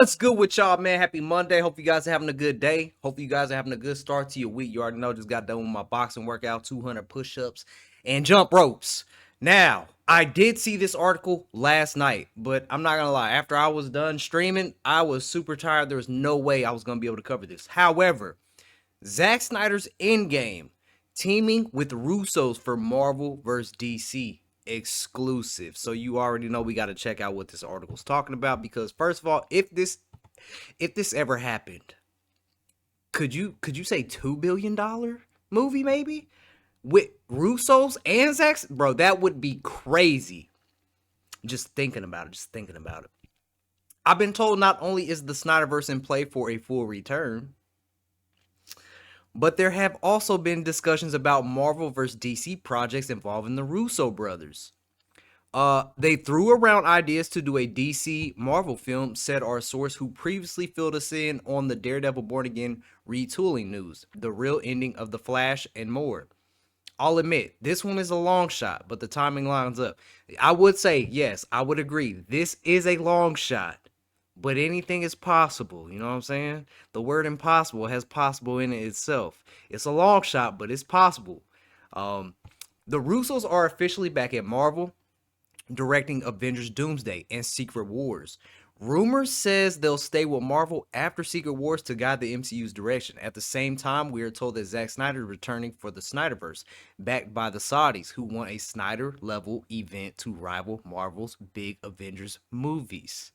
What's good with y'all, man? Happy Monday. Hope you guys are having a good day. Hope you guys are having a good start to your week. You already know, just got done with my boxing workout, 200 push-ups and jump ropes. Now, I did see this article last night, but I'm not gonna lie. After I was done streaming, I was super tired. There was no way I was gonna be able to cover this. However, Zack Snyder's Endgame teaming with Russo's for Marvel vs. DC exclusive. So you already know we got to check out what this article's talking about, because first of all, if this ever happened, could you say $2 billion movie maybe with Russo's and Zack's? Bro, that would be crazy. Just thinking about it, just thinking about it. I've been told not only is the Snyderverse in play for a full return, but there have also been discussions about Marvel vs. DC projects involving the Russo brothers. They threw around ideas to do a DC Marvel film, said our source who previously filled us in on the Daredevil Born Again retooling news, the real ending of The Flash, and more. I'll admit, this one is a long shot, but the timing lines up. I would say, yes, I would agree. This is a long shot, but anything is possible. You know what I'm saying? The word impossible has possible in it itself. It's a long shot, but it's possible. The Russos are officially back at Marvel, directing Avengers Doomsday and Secret Wars. Rumors says they'll stay with Marvel after Secret Wars to guide the MCU's direction. At the same time, we are told that Zack Snyder is returning for the Snyderverse, backed by the Saudis, who want a Snyder-level event to rival Marvel's big Avengers movies.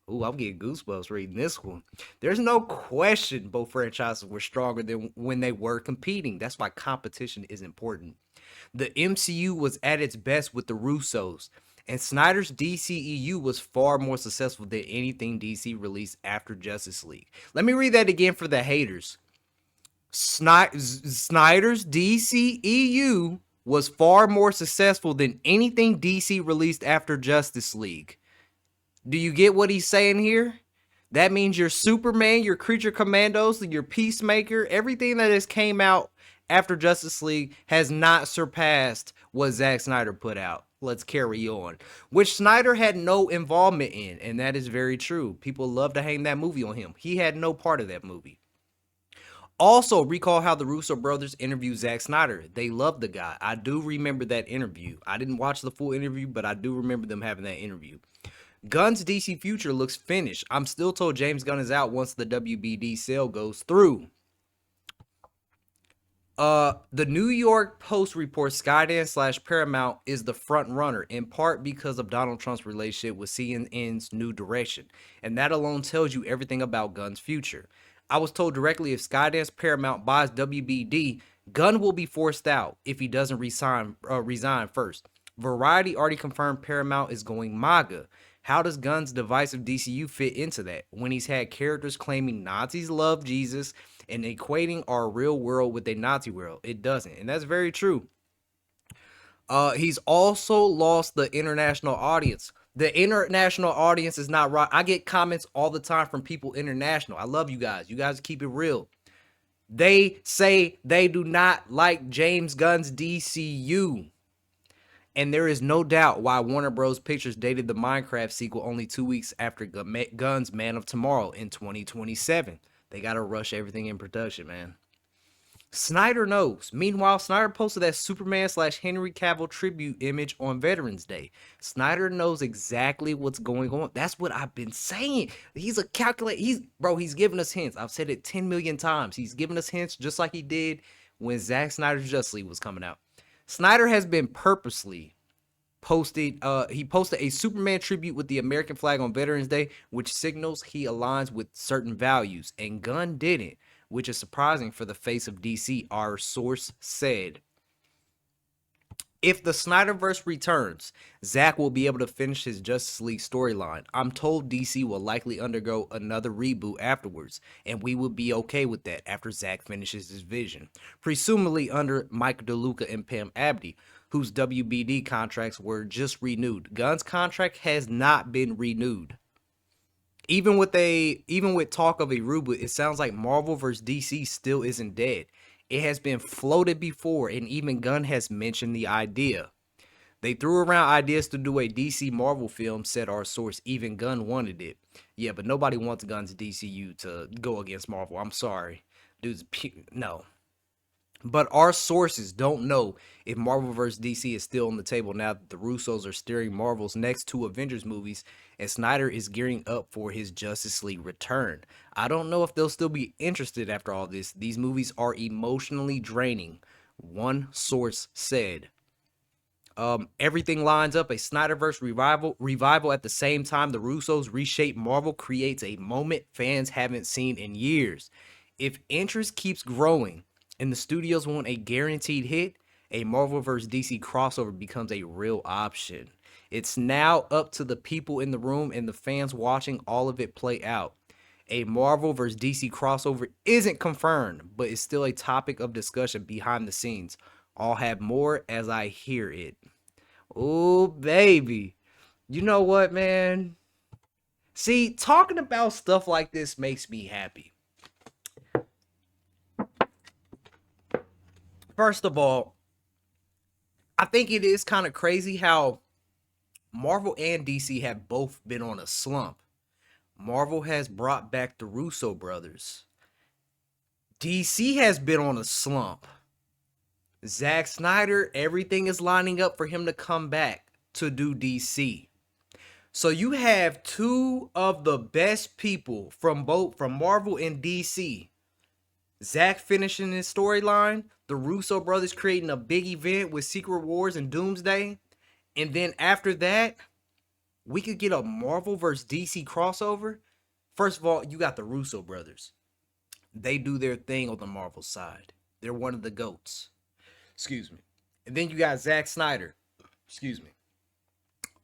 Ooh, I'm getting goosebumps reading this one. There's no question both franchises were stronger than when they were competing. That's why competition is important. The MCU was at its best with the Russos, and Snyder's DCEU was far more successful than anything DC released after Justice League. Let me read that again for the haters. Snyder's DCEU was far more successful than anything DC released after Justice League. Do you get what he's saying here? That means your Superman, your Creature Commandos, your Peacemaker, everything that has came out after Justice League has not surpassed what Zack Snyder put out. Let's carry on. Which Snyder had no involvement in, and that is very true. People love to hang that movie on him. He had no part of that movie. Also, recall how the Russo brothers interviewed Zack Snyder. They loved the guy. I do remember that interview. I didn't watch the full interview, but I do remember them having that interview. Gunn's DC future looks finished. I'm still told James Gunn is out once the WBD sale goes through. The New York Post reports Skydance / Paramount is the front runner, in part because of Donald Trump's relationship with CNN's new direction, and that alone tells you everything about Gunn's future. I was told directly if Skydance Paramount buys WBD, Gunn will be forced out if he doesn't resign first. Variety already confirmed Paramount is going MAGA. How does Gunn's divisive DCU fit into that when he's had characters claiming Nazis love Jesus and equating our real world with a Nazi world? It doesn't, and that's very true. He's also lost the international audience. The international audience is not right. I get comments all the time from people international. I love you guys. You guys keep it real. They say they do not like James Gunn's DCU. And there is no doubt why Warner Bros. Pictures dated the Minecraft sequel only 2 weeks after Gunn's Man of Tomorrow in 2027. They gotta rush everything in production, man. Snyder knows. Meanwhile, Snyder posted that Superman / Henry Cavill tribute image on Veterans Day. Snyder knows exactly what's going on. That's what I've been saying. He's a calculator. He's giving us hints. I've said it 10 million times. He's giving us hints just like he did when Zack Snyder's Justice League was coming out. Snyder has been purposely posted a Superman tribute with the American flag on Veterans Day, which signals he aligns with certain values, and Gunn didn't, which is surprising for the face of DC, our source said. If the Snyderverse returns, Zack will be able to finish his Justice League storyline. I'm told DC will likely undergo another reboot afterwards, and we will be okay with that after Zack finishes his vision, presumably under Mike DeLuca and Pam Abdy, whose WBD contracts were just renewed. Gunn's contract has not been renewed. Even with talk of a reboot, it sounds like Marvel vs. DC still isn't dead. It has been floated before, and even Gunn has mentioned the idea. They threw around ideas to do a DC Marvel film, said our source. Even Gunn wanted it. Yeah, but nobody wants Guns DCU to go against Marvel. I'm sorry. Dude's no. But our sources don't know if Marvel vs. DC is still on the table now that the Russos are steering Marvel's next two Avengers movies and Snyder is gearing up for his Justice League return. I don't know if they'll still be interested after all this. These movies are emotionally draining, one source said. Everything lines up, a Snyderverse revival at the same time the Russos reshape Marvel creates a moment fans haven't seen in years. If interest keeps growing and the studios want a guaranteed hit, a Marvel vs. DC crossover becomes a real option. It's now up to the people in the room and the fans watching all of it play out. A Marvel vs. DC crossover isn't confirmed, but it's still a topic of discussion behind the scenes. I'll have more as I hear it. Oh, baby. You know what, man? See, talking about stuff like this makes me happy. First of all, I think it is kind of crazy how Marvel and DC have both been on a slump. Marvel has brought back the Russo brothers. DC has been on a slump. Zack Snyder, everything is lining up for him to come back to do DC. So you have two of the best people from Marvel and DC. Zack finishing his storyline, the Russo brothers creating a big event with Secret Wars and Doomsday, and then after that, we could get a Marvel vs. DC crossover. First of all, you got the Russo brothers. They do their thing on the Marvel side. They're one of the GOATs. Excuse me. And then you got Zack Snyder. Excuse me.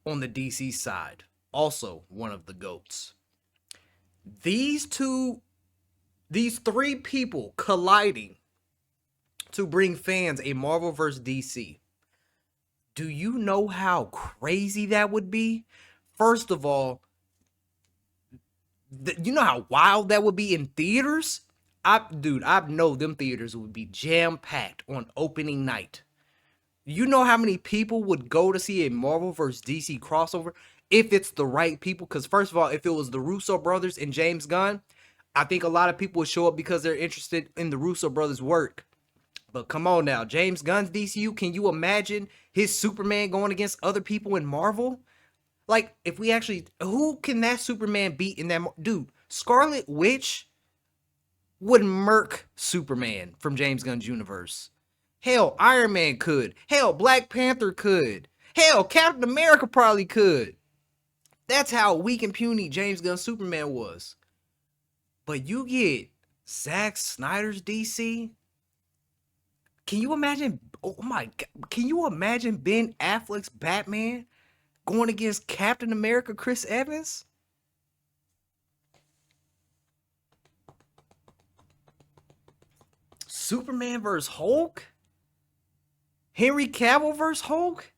On the DC side. Also one of the GOATs. These three people colliding to bring fans a Marvel vs. DC. Do you know how crazy that would be? First of all, you know how wild that would be in theaters? I know them theaters would be jam-packed on opening night. You know how many people would go to see a Marvel vs. DC crossover if it's the right people? Because first of all, if it was the Russo brothers and James Gunn, I think a lot of people would show up because they're interested in the Russo brothers' work. But come on now, James Gunn's DCU, can you imagine his Superman going against other people in Marvel? Like, if we actually, who can that Superman beat in that? Dude, Scarlet Witch would murk Superman from James Gunn's universe. Hell, Iron Man could. Hell, Black Panther could. Hell, Captain America probably could. That's how weak and puny James Gunn's Superman was. But you get Zack Snyder's DC? Can you imagine? Oh my God. Can you imagine Ben Affleck's Batman going against Captain America Chris Evans? Superman vs. Hulk? Henry Cavill vs. Hulk?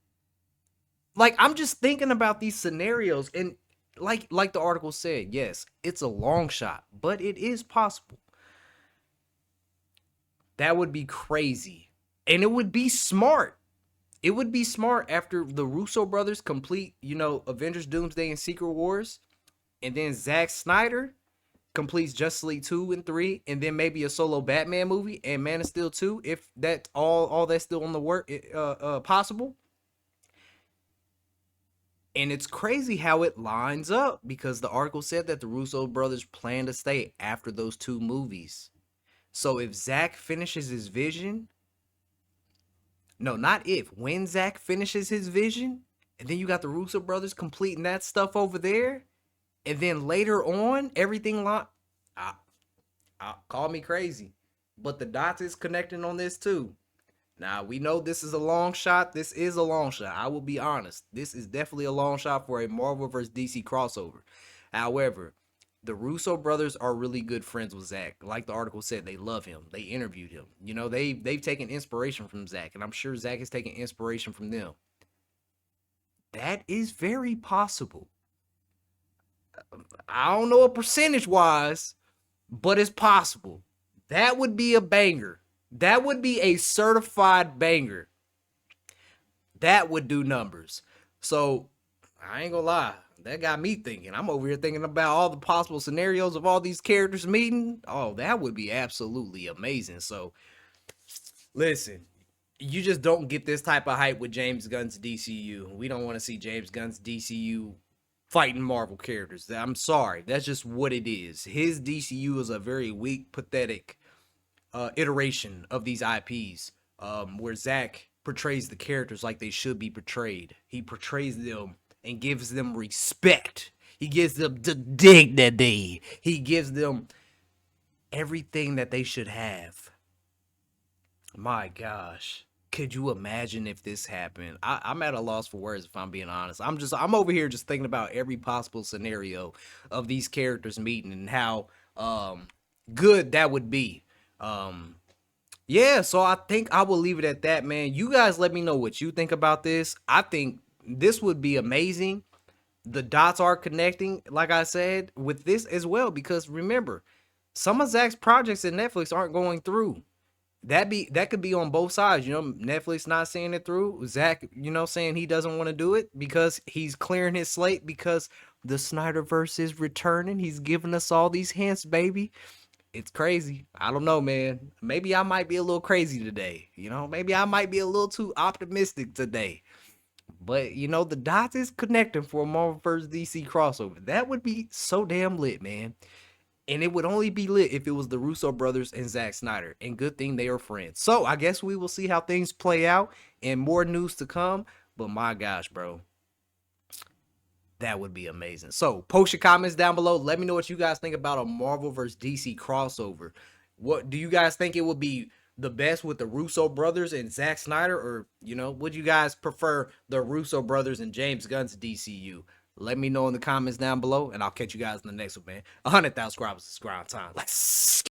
Like, I'm just thinking about these scenarios, and like the article said, yes, it's a long shot, but it is possible. That would be crazy. And it would be smart. It would be smart after the Russo brothers complete, Avengers Doomsday and Secret Wars. And then Zack Snyder completes Justice League 2 and 3. And then maybe a solo Batman movie and Man of Steel 2. If that's all that's still on the work possible. And it's crazy how it lines up because the article said that the Russo brothers plan to stay after those two movies. So if Zack finishes his vision, no, not if, when Zack finishes his vision, and then you got the Russo brothers completing that stuff over there, and then later on, everything call me crazy, but the dots is connecting on this too. Now, we know this is a long shot. This is a long shot. I will be honest. This is definitely a long shot for a Marvel vs. DC crossover. However, the Russo brothers are really good friends with Zack. Like the article said, they love him. They interviewed him. They've taken inspiration from Zack, and I'm sure Zack is taking inspiration from them. That is very possible. I don't know a percentage-wise, but it's possible. That would be a banger. That would be a certified banger. That would do numbers. So, I ain't gonna lie. That got me thinking. I'm over here thinking about all the possible scenarios of all these characters meeting. Oh, that would be absolutely amazing. So, listen, you just don't get this type of hype with James Gunn's DCU. We don't want to see James Gunn's DCU fighting Marvel characters. I'm sorry. That's just what it is. His DCU is a very weak, pathetic iteration of these IPs, where Zack portrays the characters like they should be portrayed. He portrays them and gives them respect. He gives them the dignity. He gives them everything that they should have. My gosh. Could you imagine if this happened? I'm at a loss for words if I'm being honest. I'm over here just thinking about every possible scenario of these characters meeting and how good that would be. Yeah, so I think I will leave it at that, man. You guys let me know what you think about this. I think this would be amazing. The dots are connecting, like I said, with this as well, because remember, some of Zack's projects in Netflix aren't going through. That could be on both sides, Netflix not seeing it through, Zack, saying he doesn't want to do it because he's clearing his slate because the Snyderverse is returning. He's giving us all these hints, baby. It's crazy. I don't know, man. Maybe I might be a little crazy today. Maybe I might be a little too optimistic today. But the dots is connecting for a Marvel vs. DC crossover. That would be so damn lit, man. And it would only be lit if it was the Russo brothers and Zack Snyder. And good thing they are friends. So I guess we will see how things play out and more news to come. But my gosh, bro. That would be amazing. So post your comments down below. Let me know what you guys think about a Marvel vs. DC crossover. What do you guys think it would be the best with the Russo brothers and Zack Snyder? Or, would you guys prefer the Russo brothers and James Gunn's DCU? Let me know in the comments down below, and I'll catch you guys in the next one, man. 100,000 subscribers is grind time. Let's